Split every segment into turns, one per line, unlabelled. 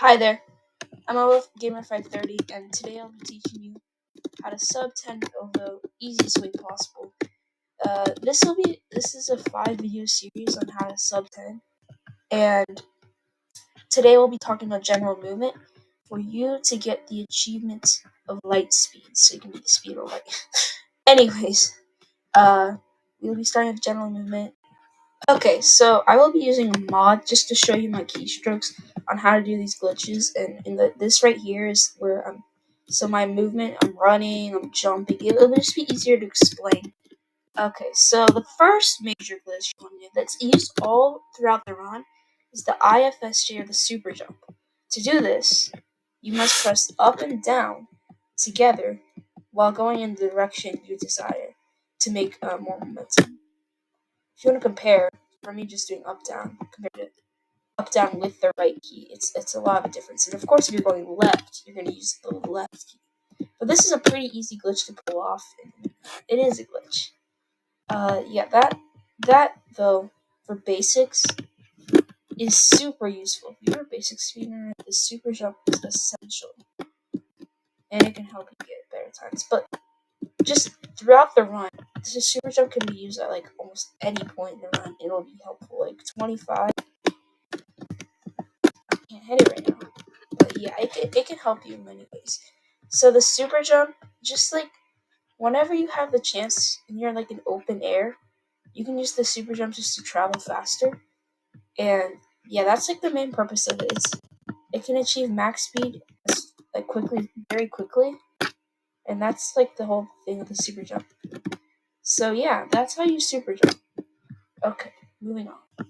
Hi there, I'm with Gamer530, and today I'll be teaching you how to sub 10 of the easiest way possible. This is a 5 video series on how to sub 10, and today we'll be talking about general movement for you to get the achievement of light speed, so you can get the speed of light. Anyways, we'll be starting with general movement. Okay, so I will be using a mod just to show you my keystrokes on how to do these glitches, and this right here is where so my movement, I'm running, I'm jumping, it'll just be easier to explain. Okay, so the first major glitch you want to do that's used all throughout the run is the IFSJ, or the super jump. To do this, you must press up and down together while going in the direction you desire to make more momentum. If you want to compare, for me just doing up down compared to up down with the right key, it's a lot of a difference. And of course, if you're going left, you're going to use the left key. But this is a pretty easy glitch to pull off. And it is a glitch. Yeah, that though for basics is super useful. If you're a basic speedrunner, the super jump is essential, and it can help you get better times. But just throughout the run, this super jump can be used at like almost any point in the run. It'll be helpful. Like 25. I can't hit it right now, but yeah, it can help you in many ways. So the super jump, just like whenever you have the chance and you're like in open air, you can use the super jump just to travel faster. And yeah, that's like the main purpose of it. It can achieve max speed like quickly, very quickly, and that's like the whole thing of the super jump. So yeah, that's how you super jump. Okay, moving on.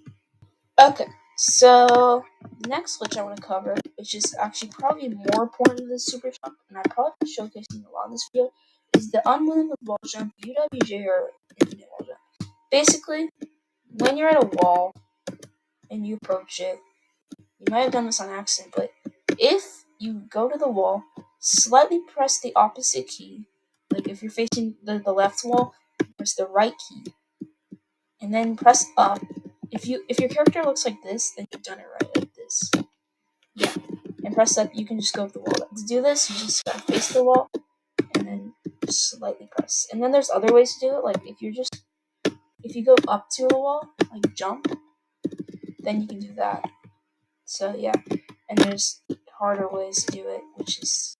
Okay, so the next glitch I want to cover, which is actually probably more important than the super jump, and I probably been showcasing a lot in this video, is the unlimited wall jump, UWJ, or infinite wall jump. Basically, when you're at a wall and you approach it, you might have done this on accident, but if you go to the wall, slightly press the opposite key, like if you're facing the left wall, press the right key, and then press up. If your character looks like this, then you've done it right, like this. Yeah, and press up. You can just go up the wall. To do this, you just gotta face the wall, and then just slightly press. And then there's other ways to do it. Like if you go up to a wall, like jump, then you can do that. So yeah, and there's harder ways to do it, which is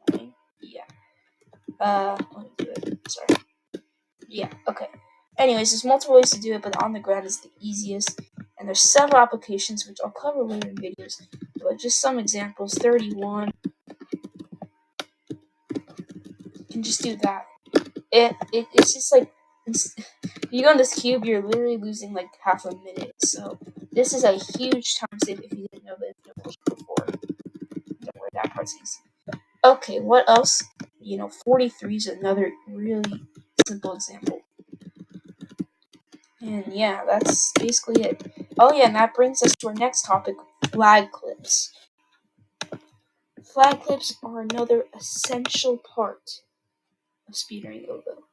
annoying. Yeah. Let me do it. Sorry. Yeah. Okay. Anyways, there's multiple ways to do it, but on the ground is the easiest. And there's several applications which I'll cover later in videos. But just some examples. 31. You can just do that. It's just like if you go on this cube, you're literally losing like half a minute. So this is a huge time save if you didn't know that before. Don't worry, that part's easy. Okay, what else? 43 is another really simple example. And yeah, that's basically it. Oh yeah, and that brings us to our next topic, flag clips. Flag clips are another essential part of speedrunning Obo.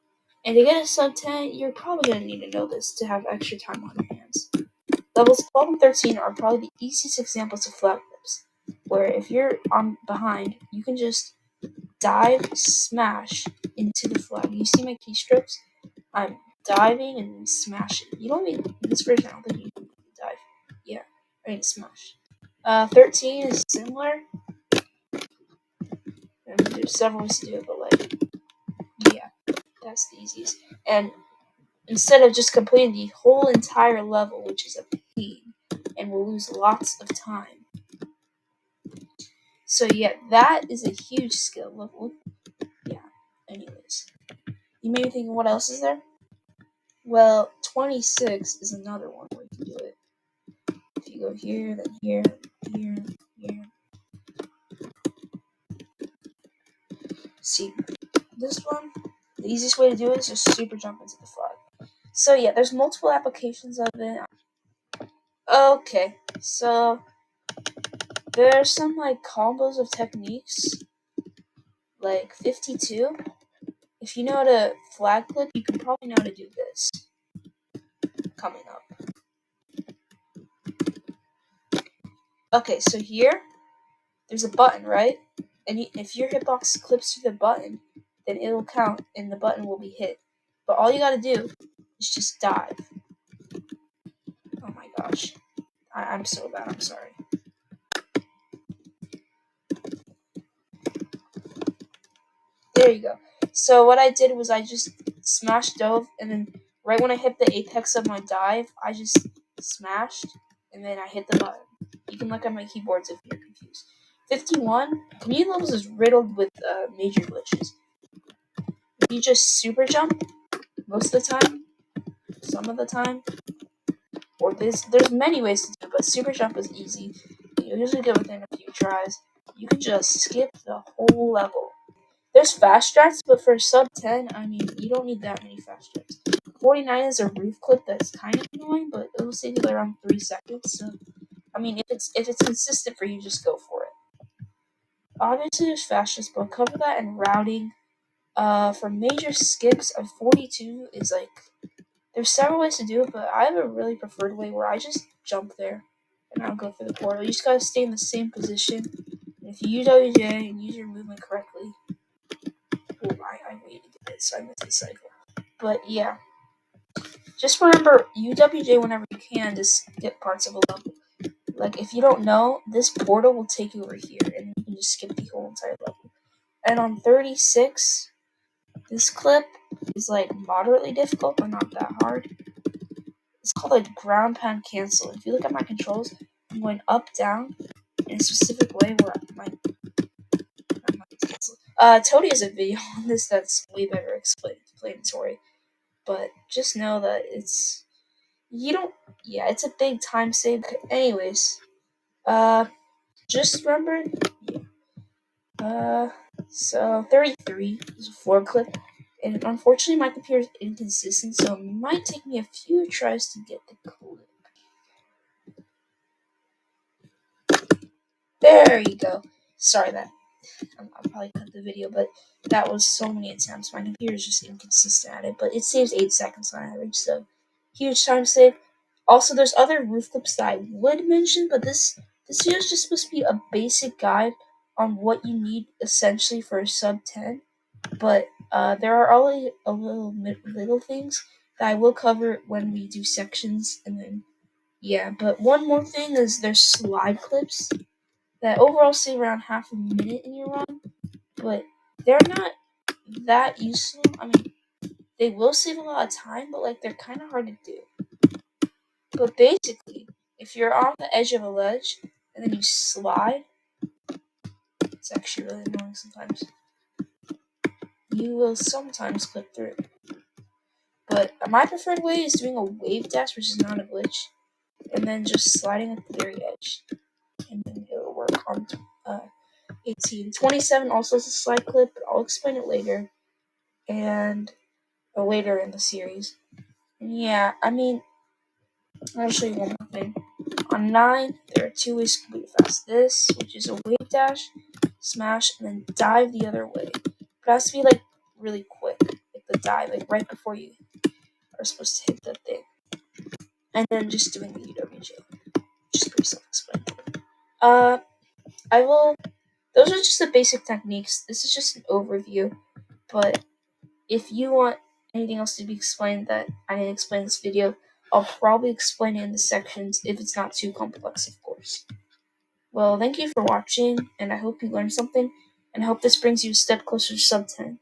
And to get a sub 10, you're probably going to need to know this to have extra time on your hands. Levels 12 and 13 are probably the easiest examples of flag clips, where if you're on behind, you can just dive, smash into the flag. You see my keystrokes? I'm diving and smashing. You don't need in this version. I don't think you need to dive. Yeah, I need to smash. 13 is similar. I mean, there's several ways to do it, but like, yeah, that's the easiest. And instead of just completing the whole entire level, which is a pain, and will lose lots of time. So yeah, that is a huge skill level. Yeah. Anyways, you may be thinking, what else is there? Well, 26 is another one where you can do it. If you go here, then here, here, here. See, this one, the easiest way to do it is just super jump into the flag. So yeah, there's multiple applications of it. Okay, so there's some like combos of techniques, like 52. If you know how to flag clip, you can probably know how to do this. Coming up. Okay, so here, there's a button, right? And if your hitbox clips to the button, then it'll count and the button will be hit. But all you gotta do is just dive. Oh my gosh. I'm so bad, I'm sorry. There you go. So what I did was I just smashed dove, and then right when I hit the apex of my dive, I just smashed, and then I hit the button. You can look at my keyboards if you're confused. 51, community levels is riddled with major glitches. If you just super jump, most of the time, some of the time, or there's many ways to do it, but super jump is easy. You usually get within a few tries. You can just skip the whole level. There's fast strats, but for sub 10, I mean, you don't need that many fast strats. 49 is a roof clip that's kind of annoying, but it will save you around 3 seconds. So, I mean, if it's consistent for you, just go for it. Obviously, there's fast strats, but cover that in routing. For major skips, a 42 is like, there's several ways to do it, but I have a really preferred way where I just jump there and I'll go through the portal. You just gotta stay in the same position. And if you use WJ and use your movement correctly, I waited a bit, so I missed the cycle. But yeah, just remember UWJ whenever you can to skip parts of a level. Like if you don't know, this portal will take you over here, and you can just skip the whole entire level. And on 36, this clip is like moderately difficult, but not that hard. It's called a ground pound cancel. If you look at my controls, I'm going up, down, in a specific way where my cancel. Toady has a video on this that's way better explanatory. But just know that it's it's a big time save. Anyways, just remember, so 33 is a floor clip, and unfortunately my computer is inconsistent, so it might take me a few tries to get the clip. There you go. Sorry that I'll probably cut the video, but that was so many attempts. My computer is just inconsistent at it, but it saves 8 seconds on average, so huge time save. Also, there's other roof clips that I would mention, but this video is just supposed to be a basic guide on what you need essentially for a sub 10. But there are always a little things that I will cover when we do sections, and then yeah. But one more thing is there's slide clips that overall save around half a minute in your run, but they're not that useful. I mean, they will save a lot of time, but like they're kind of hard to do. But basically, if you're on the edge of a ledge and then you slide, it's actually really annoying sometimes. You will sometimes clip through. But my preferred way is doing a wave dash, which is not a glitch, and then just sliding at the very edge. And then it'll work on 18. 27 also is a slide clip, but I'll explain it later. And later in the series. And yeah, I mean, I'll show you one more thing. On 9, there are 2 ways to complete fast. This, which is a wave dash, smash, and then dive the other way. But it has to be like really quick, like the dive, like right before you are supposed to hit the thing. And then just doing the UWJ, which is pretty self-explanatory. I will. Those are just the basic techniques. This is just an overview, but if you want anything else to be explained that I didn't explain in this video, I'll probably explain it in the sections if it's not too complex, of course. Well, thank you for watching, and I hope you learned something, and I hope this brings you a step closer to sub 10.